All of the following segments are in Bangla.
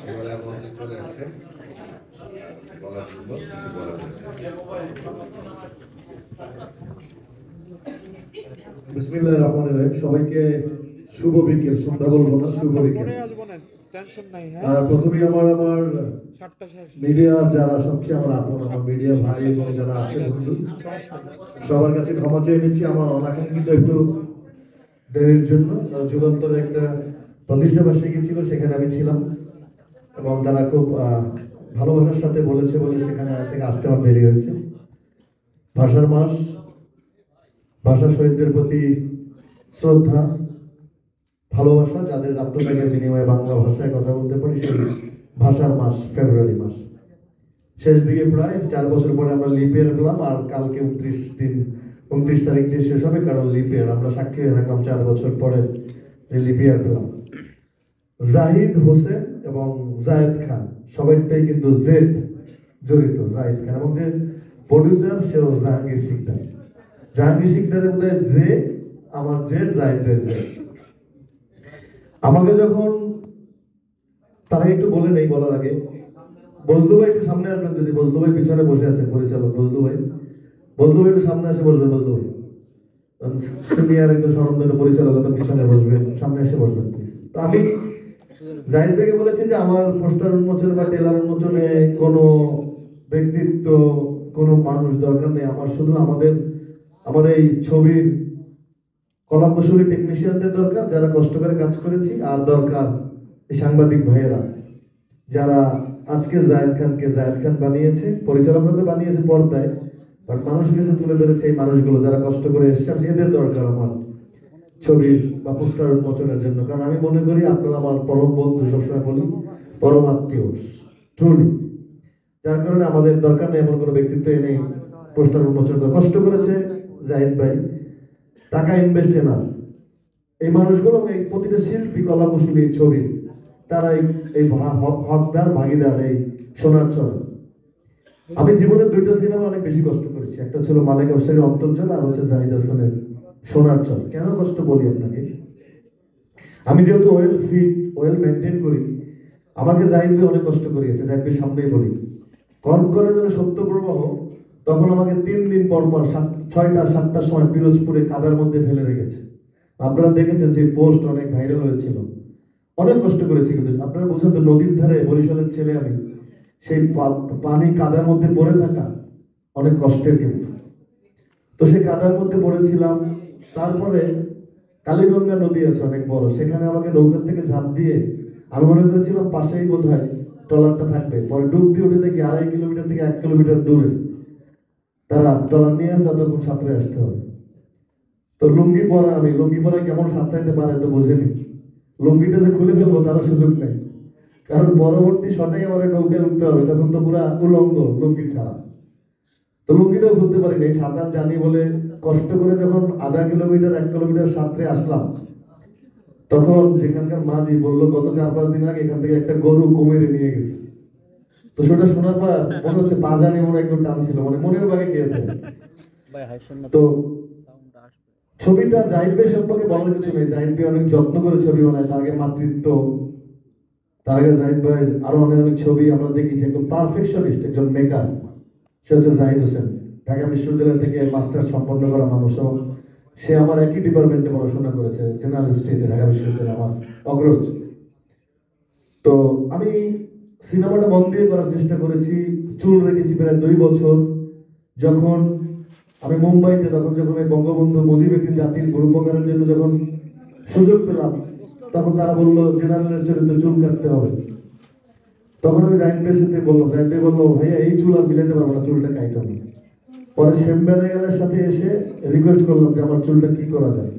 এবারে মঞ্চে চলে আসছে বলার জন্য কিছু বলার জন্য। বিসমিল্লাহির রহমানির রহিম। সবাইকে শুভ বিকেল, সন্ধ্যা বলবো না, শুভ বিকেল। আর প্রথমে আমার মিডিয়া যারা সবচেয়ে আমার আপন, আমার মিডিয়া ভাই এবং যারা আছে বন্ধু, সবার কাছে ক্ষমা চেয়ে নিচ্ছি আমার অনাকাঙ্ক্ষিত একটু দেরির জন্য। যুগান্তরে একটা প্রতিষ্ঠা বার্ষিকী ছিল, সেখানে আমি ছিলাম এবং তারা খুব ভালোবাসার সাথে বলেছে বলে সেখানে থেকে আসতে আমার দেরি হয়েছে। ভাষার মাস, ভাষা শহীদদের প্রতি শ্রদ্ধা, ভালোবাসা, যাদের আত্মত্যাগের বিনিময়ে বাংলা ভাষায় কথা বলতে পারি, সেই ভাষার মাস ফেব্রুয়ারি মাস শেষ দিকে, প্রায় 4 বছর পরে আমরা লিপ ইয়ার পেলাম। আর কালকে 29 তারিখ দিয়ে শেষ হবে, কারণ লিপ ইয়ার আমরা সাক্ষী হয়ে থাকলাম 4 বছর পরে যে লিপ ইয়ার পেলাম। জাহিদ হোসেন এবং জায়েদ খান সবাইটাই কিন্তু জেদ জড়িত, জাহিদ খান এবং যে প্রডিউসার সেও জাহাঙ্গীর শিকদার। জাহাঙ্গীর শিকদারের বোধহয় যে আমার জেড, জাহিদের জেড। আমাকে যখন তারা একটু বলে নেই বলার আগে, বজলু ভাই একটু সামনে আসবেন, যদি বজলু ভাই পিছনে বসে আছেন, পরিচালক বজলু ভাই একটু সামনে এসে বসবেন। বজলু ভাই সিনিয়র একজন স্বরমধন্য পরিচালক, তো পিছনে বসবেন, সামনে এসে বসবেন প্লিজ। তো আমি জাহিদ ভাইকে বলেছি যে আমার পোস্টার উন্মোচনে বা টেলার উন্মোচনে কোনো ব্যক্তিত্ব, কোনো মানুষ দরকার নেই। আমার শুধু আমার এই ছবির কলাকুশলী টেকনিশিয়ানদের দরকার, যারা কষ্ট করে কাজ করেছি, আর দরকার এই সাংবাদিক ভাইয়েরা যারা আজকে জায়েদ খান বানিয়েছে, পরিচালকরা তো বানিয়েছে পর্দায়, বাট মানুষের কাছে তুলে ধরেছে এই মানুষগুলো যারা কষ্ট করে এসেছে। এদের দরকার আমার ছবির বা পোস্টার উন্মোচনের জন্য, কারণ আমি মনে করি আপনারা আমার পরম বন্ধু, সবসময় বলি পরম আত্মীয় ট্রুলি। যার কারণে আমাদের দরকার নেই এমন কোনো ব্যক্তিত্ব এনে পোস্টার উন্মোচন করে। কষ্ট করেছে জাহিদ ভাই, টাকা ইনভেস্ট এনার, এই মানুষগুলো, এই প্রতিটা শিল্পী কলাকুশলী ছবির, তারা এই হকদার ভাগিদার এই সোনার চলে। আমি জীবনে 2টা সিনেমা অনেক বেশি কষ্ট করেছি, একটা ছিল মালেক আফসারের অন্তর্জাল, আর হচ্ছে জাহিদ হাসানের সোনার চল। কেন কষ্ট বলি আপনাকে, আমি যেহেতু ওয়েল মেনটেন করি, আমাকে জাহিদ ভাই অনেক কষ্ট করিয়েছে। জাহিদ ভাই সামনেই বলি, কনকনে যেন সত্য প্রবাহ, তখন আমাকে 3 দিন পর 6টা-7টার সময় পিরোজপুরে কাদার মধ্যে ফেলে রেখেছে। আপনারা দেখেছেন যে পোস্ট অনেক ভাইরাল হয়েছিল। অনেক কষ্ট করেছি, কিন্তু আপনারা বোঝেন তো, নদীর ধারে বরিশালের ছেলে আমি, সেই পানি কাদার মধ্যে পড়ে থাকা অনেক কষ্টের। কিন্তু তো সেই কাদার মধ্যে পড়েছিলাম। তারপরে কালীগঙ্গা নদী আছে অনেক বড়, সেখানে আমাকে নৌকার থেকে ঝাঁপ দিয়ে, আমি মনে করেছিলাম পাশেই বোধহয় ট্রলারটা থাকবে, পরে ডুব দিয়ে উঠে দেখি 2.5 কিলোমিটার থেকে 1 কিলোমিটার দূরে তারা ট্রলার নিয়ে আসে, তখন সাঁতরে আসতে হবে। তো লুঙ্গি পরা কেমন সাঁতরাইতে পারে তো বুঝেনি, লুঙ্গিটা যে খুলে ফেলবো তার সুযোগ নেই, কারণ পরবর্তী শটেই আমার নৌকায় উঠতে হবে, তখন তো পুরা উলঙ্গ লুঙ্গি ছাড়া। তো লুঙ্গিটাও খুলতে পারিনি, সাঁতার জানি বলে কষ্ট করে যখন 1/2 কিলোমিটার 1 কিলোমিটার সাঁতরে আসলাম, তখন যেখানকার মাঝি বললো গত 4-5 দিন আগে এখান থেকে একটা গরু কুমিরে নিয়ে গেছে। তো সেটা শোনার পর মনে হচ্ছে পাজানি মনে একটু টানছিল, মানে মনের বাগে গিয়েছে। তো ছবিটা জাহিদ ভাই সম্পর্কে বলার কিছু নেই, জাহিদ ভাই অনেক যত্ন করে ছবি বানায়। তার আগে মাতৃত্ব, তার আগে জাহিদ ভাই আরো অনেক ছবি আমরা দেখেছি। একদম পারফেকশনিস্ট একজন মেকার, সে হচ্ছে জাহিদ হোসেন। ঢাকা বিশ্ববিদ্যালয় থেকে মাস্টার্স সম্পন্ন করা মানুষ, এবং সে আমার একই ডিপার্টমেন্টে পড়াশোনা করেছে, জার্নালিস্ট্রিতে, ঢাকা বিশ্ববিদ্যালয়ে আমার অগ্রজ। তো আমি সিনেমাটা মন দিয়ে করার চেষ্টা করেছি, চুল রেখেছি প্রায় 2 বছর। যখন আমি মুম্বাইতে, তখন যখন এই বঙ্গবন্ধু মুজিব একটি জাতির উপকারের জন্য যখন সুযোগ পেলাম, তখন তারা বললো জেনারেলের চরিত্র চুল কাটতে হবে। তখন আমি জাহিদ ভাইয়ের সাথে বললাম, জাহিদ ভাই বললো ভাইয়া এই চুল আর মিলাতে পারবো না, চুলটা কাইটো না। পরে শ্যামবেনাগালের সাথে এসে রিকোয়েস্ট করলাম যে আমার চুলটা কি করা যায়।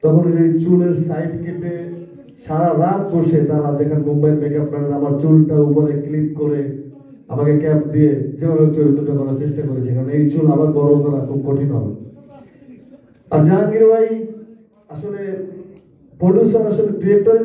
তখন এই চুলের সাইড কেটে সারা রাত বসে তারা, যেখানে মুম্বাইয়ের মেকআপ ম্যানের, আমার চুলটা উপরে ক্লিপ করে আমাকে ক্যাপ দিয়ে যেভাবে চরিত্রটা করার চেষ্টা করেছে, কারণ এই চুল আবার বড় করা খুব কঠিন হবে। আর জাহাঙ্গীর ভাই আসলে প্রডিউসার, আসলে ডিরেক্টর